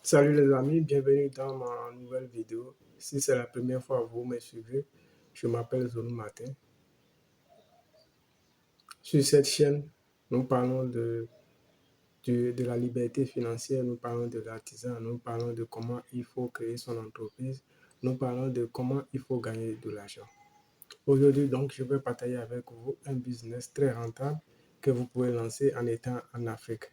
Salut les amis, bienvenue dans ma nouvelle vidéo. Si c'est la première fois que vous me suivez, je m'appelle Zonu Martin. Sur cette chaîne, nous parlons de la liberté financière, nous parlons de l'artisan, nous parlons de comment il faut créer son entreprise, nous parlons de comment il faut gagner de l'argent. Aujourd'hui, donc, je vais partager avec vous un business très rentable que vous pouvez lancer en étant en Afrique.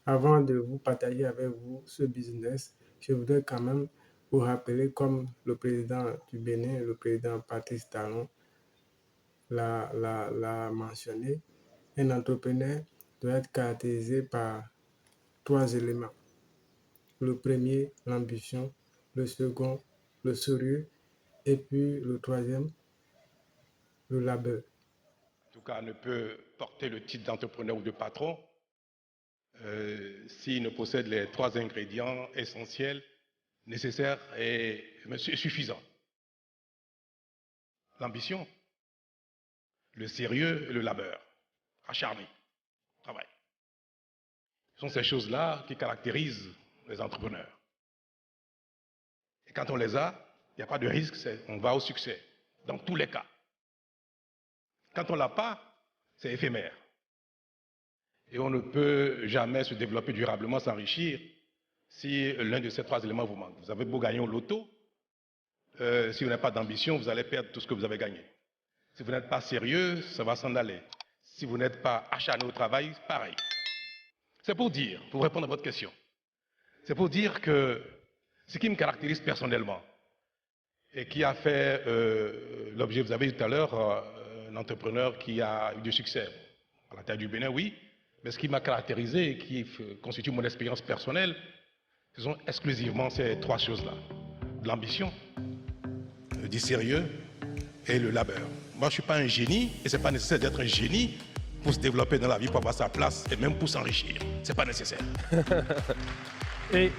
Avant de vous partager avec vous ce business, je voudrais quand même vous rappeler, comme le président du Bénin, le président Patrice Talon, l'a mentionné, un entrepreneur doit être caractérisé par trois éléments. Le premier, l'ambition, le second, le sérieux, et puis le troisième, le labeur. En tout cas, ne peut porter le titre d'entrepreneur ou de patron s'il ne possède les trois ingrédients essentiels, nécessaires et suffisants. L'ambition, le sérieux et le labeur. Acharné, travail. Ce sont ces choses-là qui caractérisent les entrepreneurs. Et quand on les a, il n'y a pas de risque, on va au succès, dans tous les cas. Quand on ne l'a pas, c'est éphémère. Et on ne peut jamais se développer durablement, s'enrichir, si l'un de ces trois éléments vous manque. Vous avez beau gagner au loto, si vous n'avez pas d'ambition, vous allez perdre tout ce que vous avez gagné. Si vous n'êtes pas sérieux, ça va s'en aller. Si vous n'êtes pas acharné au travail, pareil. C'est pour dire, pour répondre à votre question, c'est pour dire que ce qui me caractérise personnellement et qui a fait l'objet, vous avez dit tout à l'heure, un entrepreneur qui a eu du succès à la tête du Bénin, oui, mais ce qui m'a caractérisé et qui constitue mon expérience personnelle, ce sont exclusivement ces trois choses-là. De l'ambition, du sérieux et le labeur. Moi, je ne suis pas un génie et ce n'est pas nécessaire d'être un génie pour se développer dans la vie, pour avoir sa place et même pour s'enrichir. Ce n'est pas nécessaire. Et,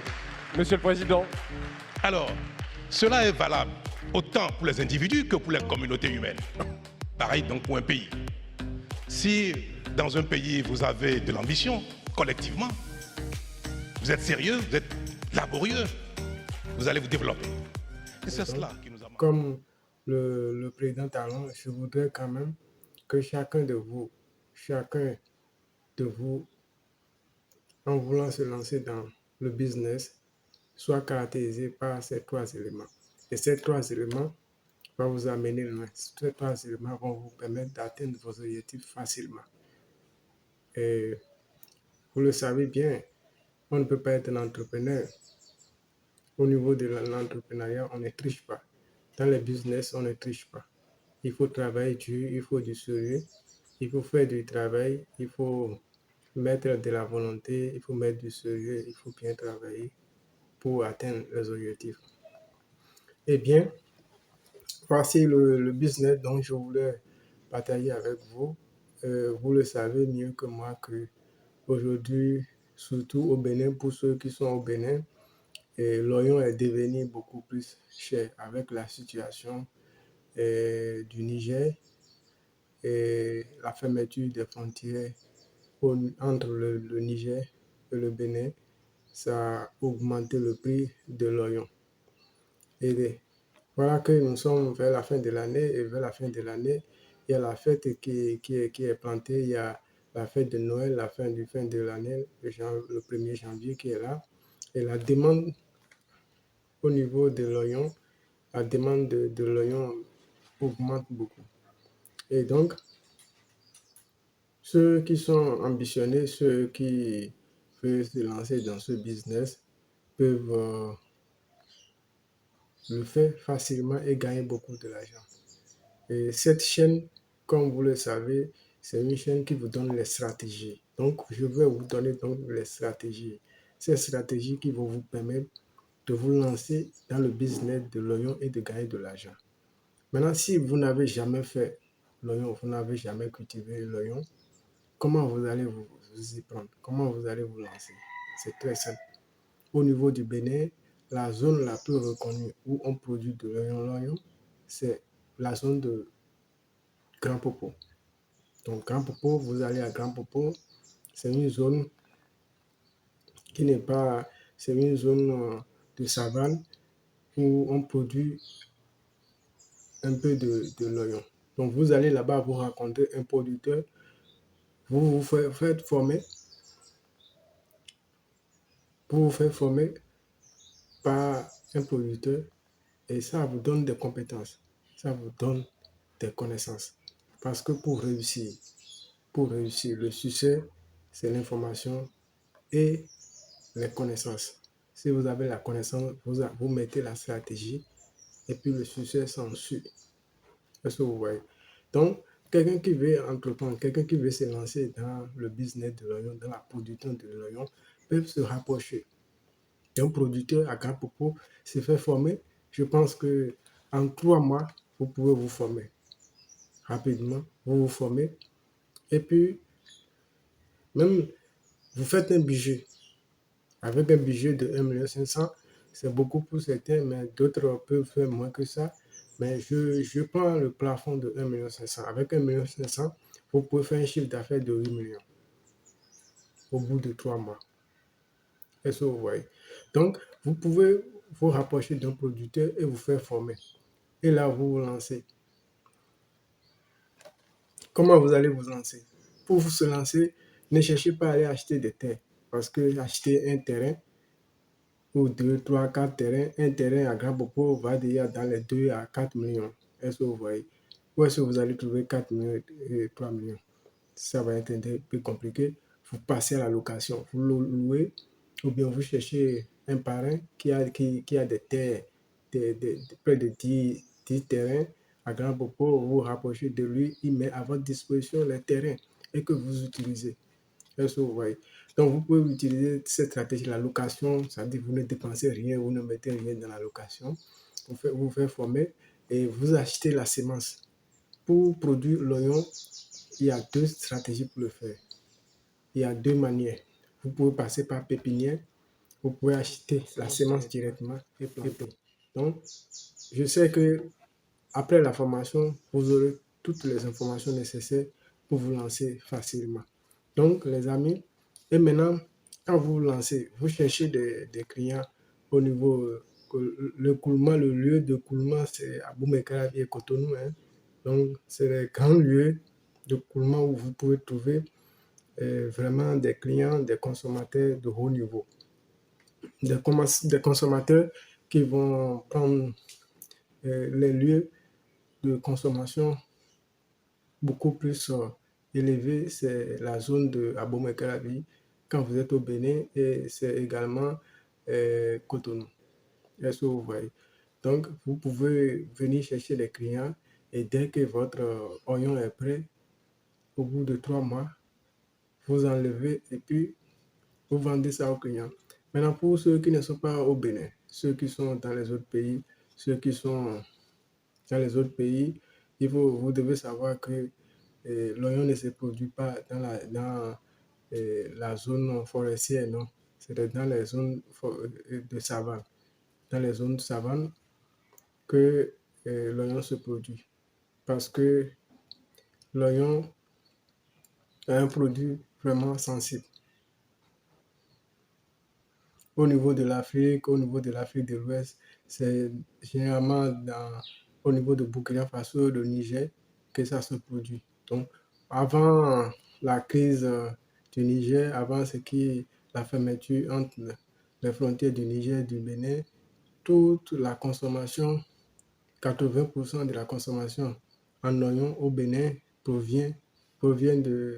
Monsieur le Président, Alors, cela est valable autant pour les individus que pour les communautés humaines. Pareil donc pour un pays. Si dans un pays vous avez de l'ambition, collectivement, vous êtes sérieux, vous êtes laborieux, vous allez vous développer. Et c'est cela qui nous a manqué. Comme le président Talon, je voudrais quand même que chacun de vous, en voulant se lancer dans le business, soit caractérisé par ces trois éléments. Et ces trois éléments vont vous amener loin. Ces trois éléments vont vous permettre d'atteindre vos objectifs facilement. Et vous le savez bien, on ne peut pas être un entrepreneur. Au niveau de l'entrepreneuriat, on ne triche pas. Dans le business, on ne triche pas. Il faut travailler dur, il faut du sérieux, il faut faire du travail, il faut mettre de la volonté, il faut mettre du sérieux, il faut bien travailler pour atteindre les objectifs. Eh bien, voici le business dont je voulais partager avec vous. Vous le savez mieux que moi que aujourd'hui, surtout au Bénin, pour ceux qui sont au Bénin, l'oignon est devenu beaucoup plus cher avec la situation du Niger et la fermeture des frontières entre le Niger et le Bénin. Ça a augmenté le prix de l'oignon. Et voilà que nous sommes vers la fin de l'année et vers la fin de l'année, il y a la fête qui est plantée, il y a la fête de Noël, la fin de l'année, le 1er janvier qui est là. Et la demande au niveau de l'oignon, la demande de l'oignon augmente beaucoup. Et donc, ceux qui sont ambitionnés, ceux qui veulent se lancer dans ce business peuvent le faire facilement et gagner beaucoup de l'argent. Et cette chaîne, comme vous le savez, c'est une chaîne qui vous donne les stratégies. Donc, je vais vous donner donc les stratégies. Ces stratégies qui vont vous permettre de vous lancer dans le business de l'oignon et de gagner de l'argent. Maintenant, si vous n'avez jamais fait l'oignon, vous n'avez jamais cultivé l'oignon, comment vous allez vous y prendre? Comment vous allez vous lancer? C'est très simple. Au niveau du Bénin, la zone la plus reconnue où on produit de l'oignon, c'est la zone de Grand Popo. Donc, Grand Popo, vous allez à Grand Popo, c'est une zone qui n'est pas c'est une zone de savane où on produit un peu de l'oignon. Donc, vous allez là-bas, vous rencontrez un producteur, vous vous faites former, vous vous faites former par un producteur et ça vous donne des compétences, ça vous donne des connaissances. Parce que pour réussir, le succès, c'est l'information et les connaissances. Si vous avez la connaissance, vous mettez la stratégie et puis le succès s'ensuit. Est-ce que vous voyez? Donc, quelqu'un qui veut entreprendre, quelqu'un qui veut se lancer dans le business de l'oignon, dans la production de l'oignon, peut se rapprocher d'un producteur à grand propos, se faire former. Je pense que en 3 mois, vous pouvez vous former rapidement, vous vous formez et puis même vous faites un budget. Avec un budget de 1,5 million, c'est beaucoup pour certains, mais d'autres peuvent faire moins que ça. Mais je prends le plafond de 1,5 million. Avec 1,5 million, vous pouvez faire un chiffre d'affaires de 8 millions au bout de 3 mois. Est-ce que vous voyez? Donc, vous pouvez vous rapprocher d'un producteur et vous faire former. Et là, vous vous lancez. Comment vous allez vous lancer? Pour vous se lancer, ne cherchez pas à aller acheter des terres. Parce que acheter un terrain, ou 2, 3, 4 terrains, un terrain à grand propos va déjà dans les 2 à 4 millions. Est-ce que vous voyez? Où est-ce que vous allez trouver 4 millions et 3 millions? Ça va être un peu compliqué. Vous passez à la location, vous louez, ou bien vous cherchez un parrain qui a des terres, près de 10 terrains à grand propos, vous vous rapprochez de lui, il met à votre disposition les terrains et que vous utilisez. Est-ce que vous voyez? Donc, vous pouvez utiliser cette stratégie, la location, ça veut dire que vous ne dépensez rien, vous ne mettez rien dans la location. Vous faites former et vous achetez la semence. Pour produire l'oignon, il y a 2 stratégies pour le faire. Il y a 2 manières. Vous pouvez passer par pépinière, vous pouvez acheter la semence directement et planter. Donc, je sais que après la formation, vous aurez toutes les informations nécessaires pour vous lancer facilement. Donc, les amis, et maintenant, quand vous vous lancez, vous cherchez des clients au niveau, le lieu de coulement, c'est à Boumekarabi et Cotonou. Hein. Donc, c'est les grands lieux de coulement où vous pouvez trouver vraiment des clients, des consommateurs de haut niveau. Des consommateurs qui vont prendre les lieux de consommation beaucoup plus élevés, c'est la zone de Abomey-Calavi quand vous êtes au Bénin et c'est également Cotonou. Est-ce que vous voyez? Donc, vous pouvez venir chercher les clients et dès que votre oignon est prêt, au bout de 3 mois, vous enlevez et puis vous vendez ça aux clients. Maintenant, pour ceux qui ne sont pas au Bénin, ceux qui sont dans les autres pays, ceux qui sont dans les autres pays, vous devez savoir que l'oignon ne se produit pas dans la zone forestière, non. C'est dans les zones de savane. Dans les zones de savane que l'oignon se produit. Parce que l'oignon est un produit vraiment sensible. Au niveau de l'Afrique de l'Ouest, c'est généralement au niveau de Burkina Faso, de Niger, que ça se produit. Donc, avant la crise du Niger, avant la fermeture entre les frontières du Niger et du Bénin, toute la consommation, 80% de la consommation en oignon au Bénin provient du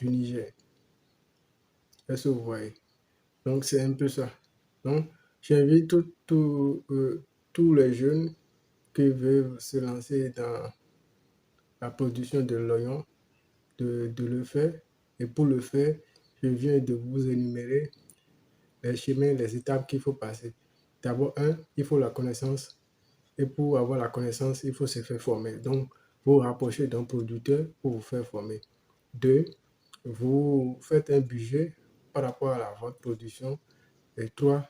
Niger. Est-ce que vous voyez? Donc, c'est un peu ça. Donc, j'invite tous les jeunes qui veulent se lancer dans la production de l'oignon de le faire. Et pour le faire, je viens de vous énumérer les chemins, les étapes qu'il faut passer. D'abord, il faut la connaissance. Et pour avoir la connaissance, il faut se faire former. Donc, vous vous rapprochez d'un producteur pour vous faire former. 2, vous faites un budget par rapport à votre production. Et 3,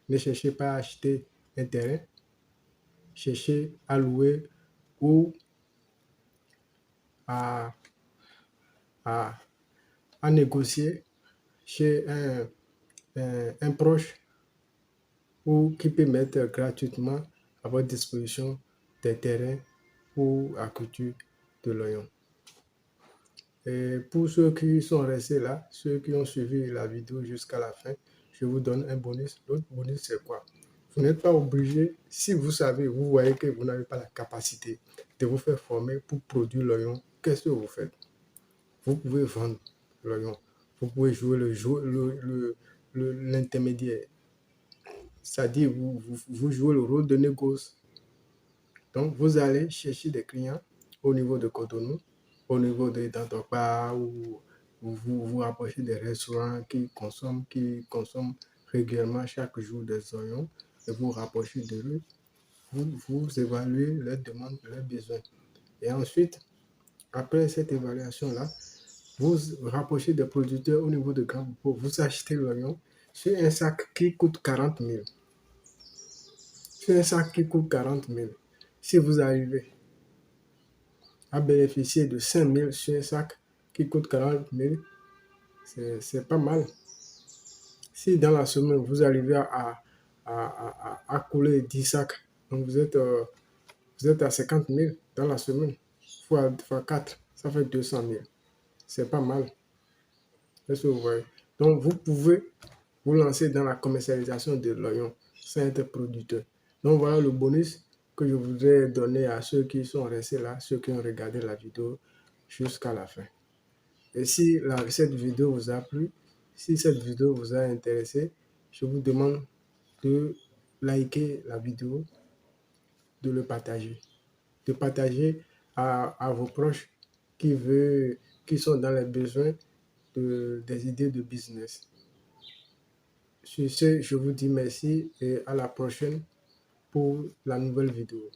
ne cherchez pas à acheter un terrain, cherchez à louer ou à, à, à négocier chez un proche ou qui peut mettre gratuitement à votre disposition des terrains pour la culture de l'oignon. Et pour ceux qui sont restés là, ceux qui ont suivi la vidéo jusqu'à la fin, je vous donne un bonus. L'autre bonus, c'est quoi? Vous n'êtes pas obligé, si vous savez, vous voyez que vous n'avez pas la capacité de vous faire former pour produire l'oignon, qu'est-ce que vous faites? Vous pouvez vendre l'oignon. Vous pouvez jouer l'intermédiaire. C'est-à-dire, vous jouez le rôle de négoce. Donc, vous allez chercher des clients au niveau de Cotonou, au niveau de Dantokpa, ou vous vous rapprochez des restaurants qui consomment régulièrement chaque jour des oignons, et vous rapprochez de eux, vous évaluez leurs demandes, leurs besoins. Et ensuite, après cette évaluation-là, vous rapprochez des producteurs au niveau de Grand Popo, vous achetez l'oignon sur un sac qui coûte 40 000. Sur un sac qui coûte 40 000. Si vous arrivez à bénéficier de 5 000 sur un sac qui coûte 40 000, c'est pas mal. Si dans la semaine, vous arrivez à couler 10 sacs, donc vous êtes à 50 000 dans la semaine, fois 4, ça fait 200 000. C'est pas mal. Est-ce que vous voyez? Donc, vous pouvez vous lancer dans la commercialisation de l'oignon sans être producteur. Donc, voilà le bonus que je voudrais donner à ceux qui sont restés là, ceux qui ont regardé la vidéo jusqu'à la fin. Et si cette vidéo vous a plu, si cette vidéo vous a intéressé, je vous demande de liker la vidéo, de le partager. De partager à vos proches qui sont dans les besoins des idées de business. Sur ce, je vous dis merci et à la prochaine pour la nouvelle vidéo.